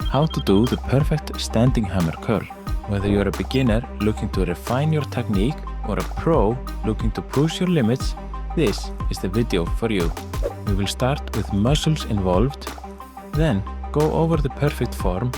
How to do the perfect standing hammer curl. Whether you're a beginner looking to refine your technique or a pro looking to push your limits, this is the video for you. We will start with muscles involved, then go over the perfect form,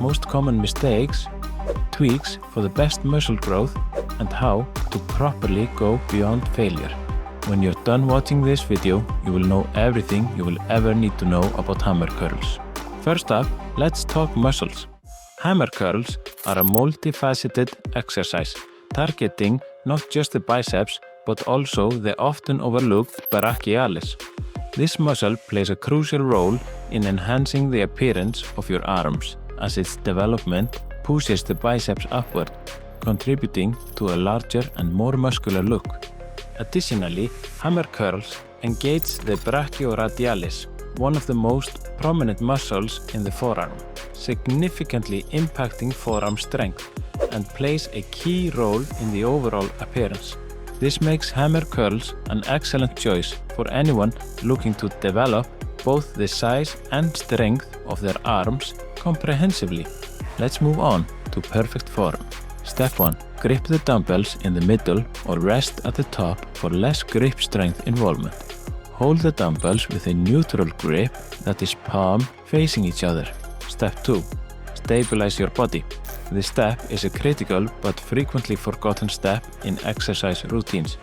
most common mistakes, tweaks for the best muscle growth, and how to properly go beyond failure. When you're done watching this video, you will know everything you will ever need to know about hammer curls. First up, let's talk muscles. Hammer curls are a multifaceted exercise, targeting not just the biceps, but also the often overlooked brachialis. This muscle plays a crucial role in enhancing the appearance of your arms, as its development pushes the biceps upward, contributing to a larger and more muscular look. Additionally, hammer curls engage the brachioradialis, one of the most prominent muscles in the forearm, significantly impacting forearm strength, and plays a key role in the overall appearance. This makes hammer curls an excellent choice for anyone looking to develop both the size and strength of their arms comprehensively. Let's move on to perfect form. Step 1. Grip the dumbbells in the middle or rest at the top for less grip strength involvement. Hold the dumbbells with a neutral grip, that is palm facing each other. Step 2. Stabilize your body. This step is a critical but frequently forgotten step in exercise routines.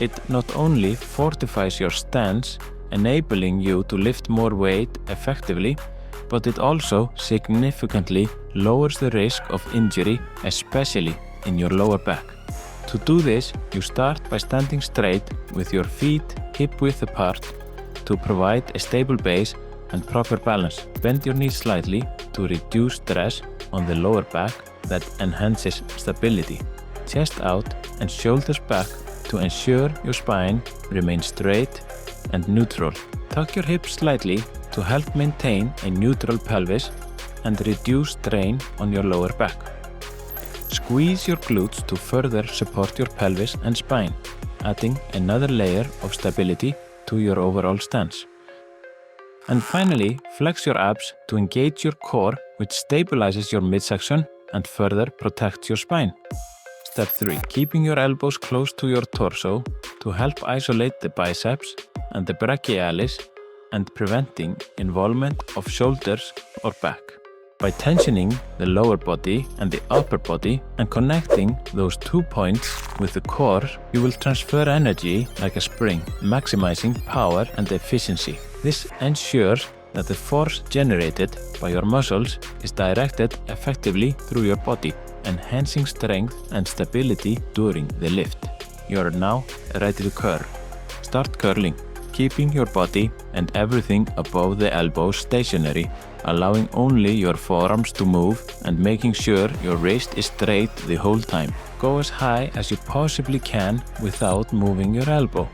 It not only fortifies your stance, enabling you to lift more weight effectively, but it also significantly lowers the risk of injury, especially in your lower back. To do this, you start by standing straight with your feet hip-width apart to provide a stable base and proper balance. Bend your knees slightly to reduce stress on the lower back that enhances stability. Chest out and shoulders back to ensure your spine remains straight and neutral. Tuck your hips slightly to help maintain a neutral pelvis and reduce strain on your lower back. Squeeze your glutes to further support your pelvis and spine, adding another layer of stability to your overall stance. And finally, flex your abs to engage your core, which stabilizes your midsection and further protects your spine. Step 3. Keeping your elbows close to your torso to help isolate the biceps and the brachialis and preventing involvement of shoulders or back. By tensioning the lower body and the upper body and connecting those 2 points with the core, you will transfer energy like a spring, maximizing power and efficiency. This ensures that the force generated by your muscles is directed effectively through your body, enhancing strength and stability during the lift. You are now ready to curl. Start curling, keeping your body and everything above the elbows stationary, allowing only your forearms to move and making sure your wrist is straight the whole time. Go as high as you possibly can without moving your elbow.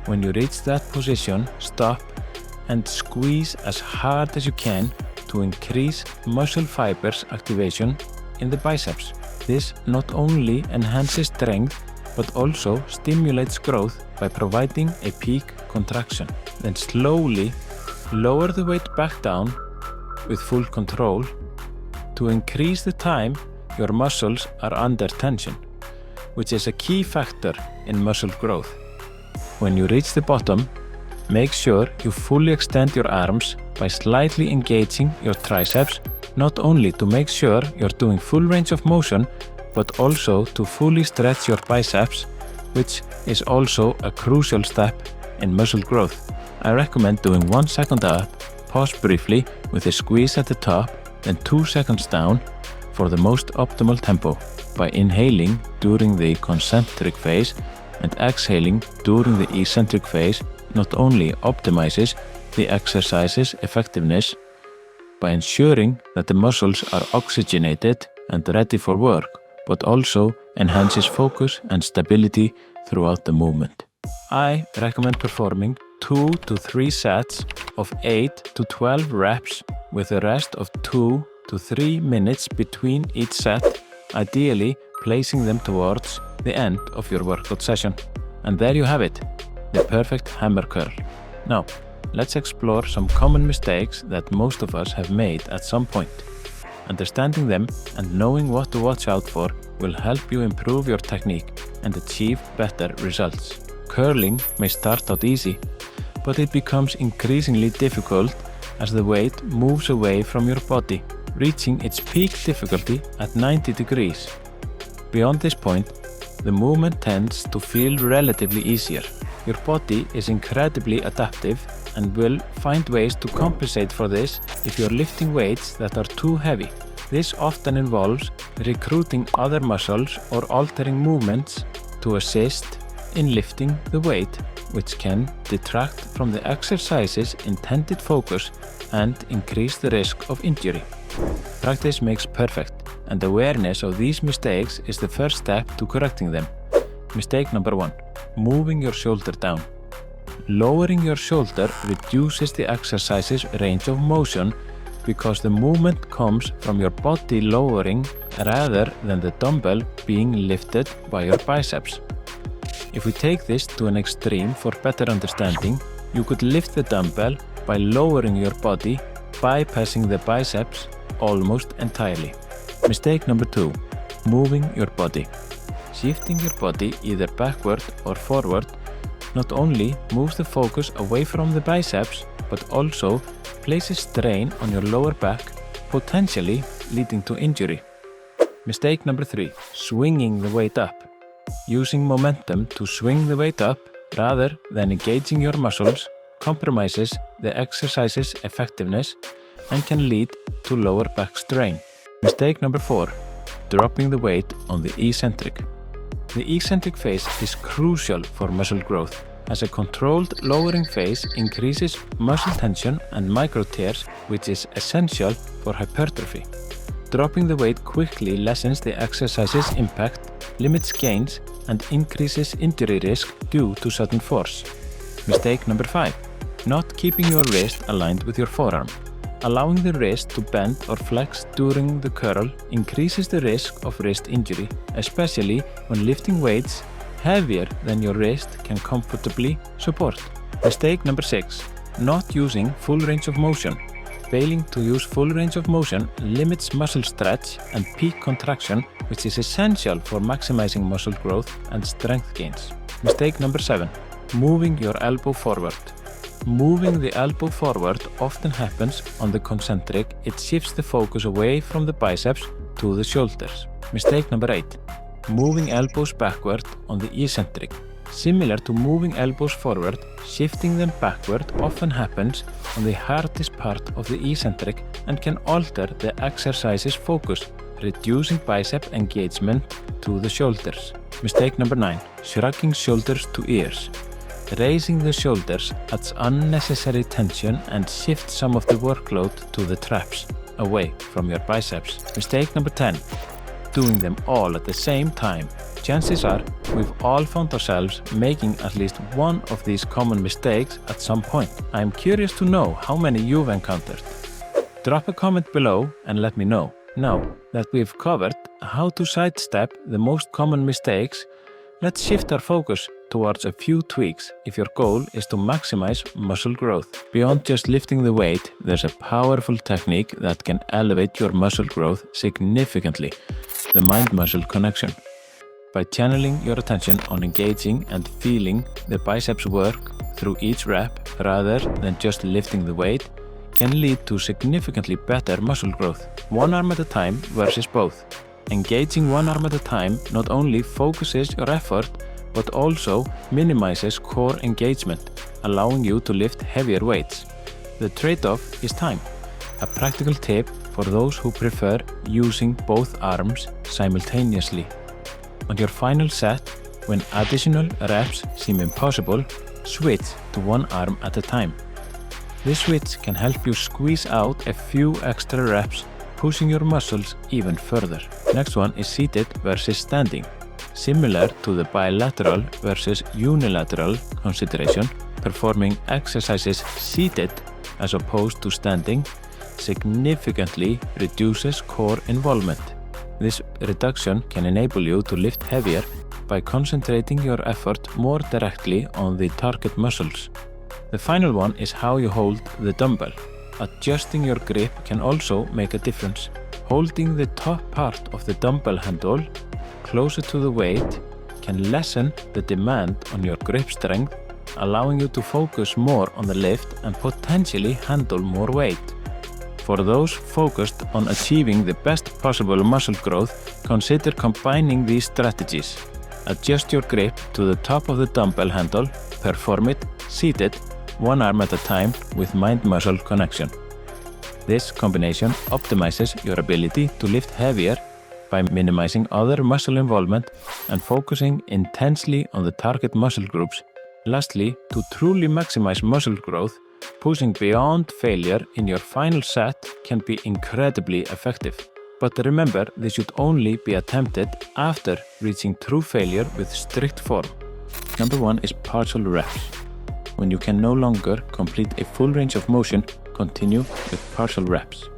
When you reach that position, stop and squeeze as hard as you can to increase muscle fibers activation in the biceps. This not only enhances strength but also stimulates growth by providing a peak contraction. Then slowly lower the weight back down with full control to increase the time your muscles are under tension, which is a key factor in muscle growth. When you reach the bottom, make sure you fully extend your arms by slightly engaging your triceps, not only to make sure you're doing full range of motion, but also to fully stretch your biceps, which is also a crucial step in muscle growth. I recommend doing 1 second up, pause briefly with a squeeze at the top, then 2 seconds down for the most optimal tempo. By inhaling during the concentric phase and exhaling during the eccentric phase, not only optimizes the exercise's effectiveness by ensuring that the muscles are oxygenated and ready for work, but also enhances focus and stability throughout the movement. I recommend performing 2 to 3 sets of 8 to 12 reps with a rest of 2 to 3 minutes between each set, ideally placing them towards the end of your workout session. And there you have it, the perfect hammer curl. Now, let's explore some common mistakes that most of us have made at some point. Understanding them and knowing what to watch out for will help you improve your technique and achieve better results. Curling may start out easy, but it becomes increasingly difficult as the weight moves away from your body, reaching its peak difficulty at 90 degrees. Beyond this point, the movement tends to feel relatively easier. Your body is incredibly adaptive and will find ways to compensate for this if you're lifting weights that are too heavy. This often involves recruiting other muscles or altering movements to assist in lifting the weight, which can detract from the exercise's intended focus and increase the risk of injury. Practice makes perfect, and awareness of these mistakes is the first step to correcting them. Mistake number 1. Moving your shoulder down. Lowering your shoulder reduces the exercise's range of motion because the movement comes from your body lowering rather than the dumbbell being lifted by your biceps. If we take this to an extreme for better understanding, you could lift the dumbbell by lowering your body, bypassing the biceps almost entirely. Mistake number 2. Moving your body. Shifting your body either backward or forward not only moves the focus away from the biceps, but also places strain on your lower back, potentially leading to injury. Mistake number 3. Swinging the weight up. Using momentum to swing the weight up rather than engaging your muscles compromises the exercise's effectiveness and can lead to lower back strain. Mistake number 4. Dropping the weight on the eccentric. The eccentric phase is crucial for muscle growth, as a controlled lowering phase increases muscle tension and micro tears, which is essential for hypertrophy. Dropping the weight quickly lessens the exercise's impact, limits gains, and increases injury risk due to sudden force. Mistake number 5. Not keeping your wrist aligned with your forearm. Allowing the wrist to bend or flex during the curl increases the risk of wrist injury, especially when lifting weights heavier than your wrist can comfortably support. Mistake number 6. Not using full range of motion. Failing to use full range of motion limits muscle stretch and peak contraction, which is essential for maximizing muscle growth and strength gains. Mistake number 7. Moving your elbow forward. Moving the elbow forward often happens on the concentric. It shifts the focus away from the biceps to the shoulders. Mistake number 8. Moving elbows backward on the eccentric. Similar to moving elbows forward, shifting them backward often happens on the hardest part of the eccentric and can alter the exercise's focus, reducing bicep engagement to the shoulders. Mistake number 9. Shrugging shoulders to ears. Raising the shoulders adds unnecessary tension and shifts some of the workload to the traps, away from your biceps. Mistake number 10. Doing them all at the same time. Chances are we've all found ourselves making at least one of these common mistakes at some point. I'm curious to know how many you've encountered. Drop a comment below and let me know. Now that we've covered how to sidestep the most common mistakes, let's shift our focus towards a few tweaks if your goal is to maximize muscle growth. Beyond just lifting the weight, there's a powerful technique that can elevate your muscle growth significantly: the mind-muscle connection. By channeling your attention on engaging and feeling the biceps work through each rep rather than just lifting the weight, can lead to significantly better muscle growth. One arm at a time versus both. Engaging one arm at a time not only focuses your effort, but also minimizes core engagement, allowing you to lift heavier weights. The trade-off is time. A practical tip for those who prefer using both arms simultaneously. On your final set, when additional reps seem impossible, switch to one arm at a time. This switch can help you squeeze out a few extra reps, pushing your muscles even further. Next one is seated versus standing. Similar to the bilateral versus unilateral consideration, performing exercises seated as opposed to standing significantly reduces core involvement. This reduction can enable you to lift heavier by concentrating your effort more directly on the target muscles. The final one is how you hold the dumbbell. Adjusting your grip can also make a difference. Holding the top part of the dumbbell handle closer to the weight can lessen the demand on your grip strength, allowing you to focus more on the lift and potentially handle more weight. For those focused on achieving the best possible muscle growth, consider combining these strategies. Adjust your grip to the top of the dumbbell handle, perform it seated, one arm at a time with mind-muscle connection. This combination optimizes your ability to lift heavier by minimizing other muscle involvement and focusing intensely on the target muscle groups. Lastly, to truly maximize muscle growth, pushing beyond failure in your final set can be incredibly effective. But remember, this should only be attempted after reaching true failure with strict form. Number 1 is partial reps. When you can no longer complete a full range of motion, continue with partial reps.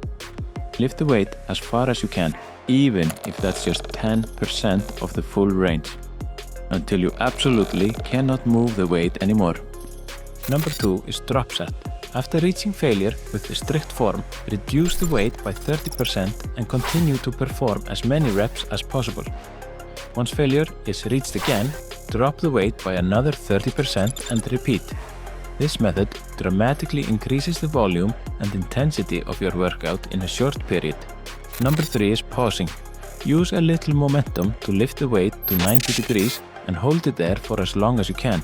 Lift the weight as far as you can, even if that's just 10% of the full range, until you absolutely cannot move the weight anymore. Number 2 is drop set. After reaching failure with strict form, reduce the weight by 30% and continue to perform as many reps as possible. Once failure is reached again, drop the weight by another 30% and repeat. This method dramatically increases the volume and intensity of your workout in a short period. Number 3 is pausing. Use a little momentum to lift the weight to 90 degrees and hold it there for as long as you can.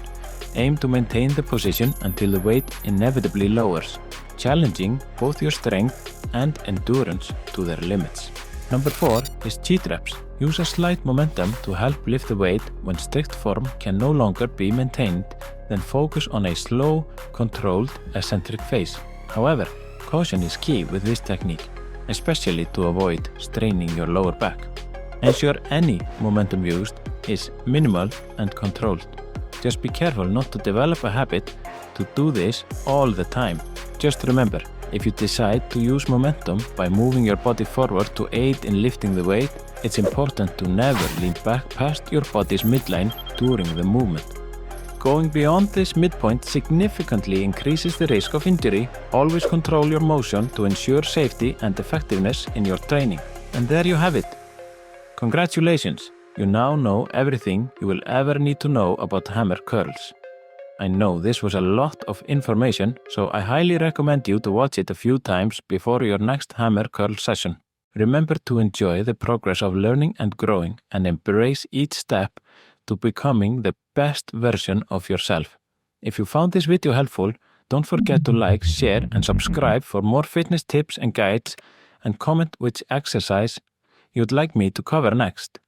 Aim to maintain the position until the weight inevitably lowers, challenging both your strength and endurance to their limits. Number 4 is cheat reps. Use a slight momentum to help lift the weight when strict form can no longer be maintained, then focus on a slow, controlled, eccentric phase. However, caution is key with this technique, especially to avoid straining your lower back. Ensure any momentum used is minimal and controlled. Just be careful not to develop a habit to do this all the time. Just remember, if you decide to use momentum by moving your body forward to aid in lifting the weight, it's important to never lean back past your body's midline during the movement. Going beyond this midpoint significantly increases the risk of injury. Always control your motion to ensure safety and effectiveness in your training. And there you have it. Congratulations! You now know everything you will ever need to know about hammer curls. I know this was a lot of information, so I highly recommend you to watch it a few times before your next hammer curl session. Remember to enjoy the progress of learning and growing and embrace each step to becoming the best version of yourself. If you found this video helpful, don't forget to like, share and subscribe for more fitness tips and guides, and comment which exercise you'd like me to cover next.